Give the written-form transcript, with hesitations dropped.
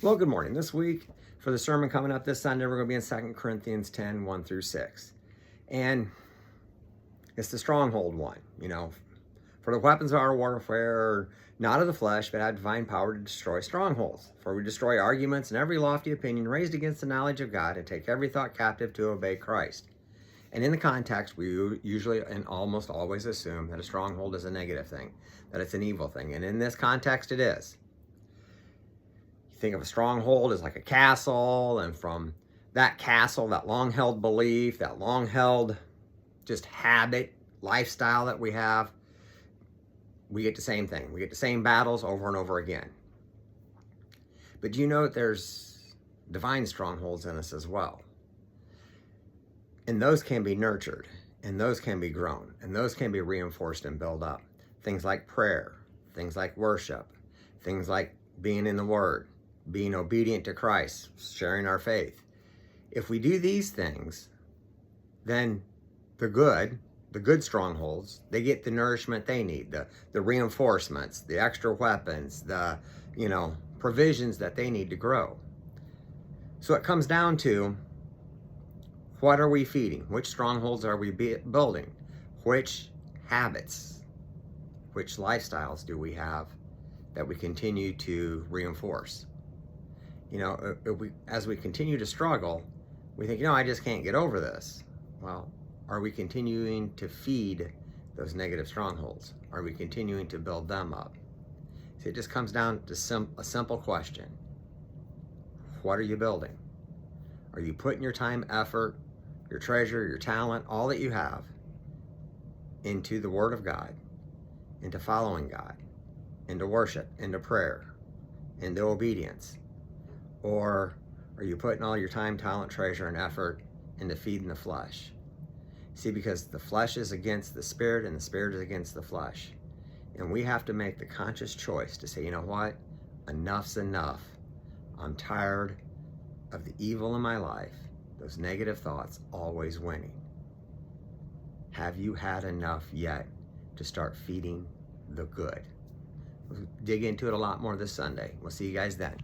Well, good morning. This week, for the sermon coming up this Sunday, we're going to be in 2 Corinthians 10, 1 through 6. And it's the stronghold one. For the weapons of our warfare are not of the flesh, but have divine power to destroy strongholds. For we destroy arguments and every lofty opinion raised against the knowledge of God, and take every thought captive to obey Christ. And in the context, we usually and almost always assume that a stronghold is a negative thing, that it's an evil thing. And in this context, it is. Think of a stronghold as like a castle, and from that castle, that long-held belief, that long-held just habit, lifestyle that we have, we get the same thing. We get the same battles over and over again. But do you know that there's divine strongholds in us as well? And those can be nurtured, and those can be grown, and those can be reinforced and built up. Things like prayer, things like worship, things like being in the Word, being obedient to Christ, sharing our faith. If we do these things, then the good strongholds, they get the nourishment they need, the reinforcements, the extra weapons, the provisions that they need to grow. So it comes down to, what are we feeding? Which strongholds are we building? Which habits, which lifestyles do we have that we continue to reinforce? As we continue to struggle, we think, I just can't get over this. Well, are we continuing to feed those negative strongholds? Are we continuing to build them up? See, it just comes down to a simple question. What are you building? Are you putting your time, effort, your treasure, your talent, all that you have into the Word of God, into following God, into worship, into prayer, into obedience? Or are you putting all your time, talent, treasure, and effort into feeding the flesh? See, because the flesh is against the spirit, and the spirit is against the flesh. And we have to make the conscious choice to say, you know what? Enough's enough. I'm tired of the evil in my life, those negative thoughts always winning. Have you had enough yet to start feeding the good? We'll dig into it a lot more this Sunday. We'll see you guys then.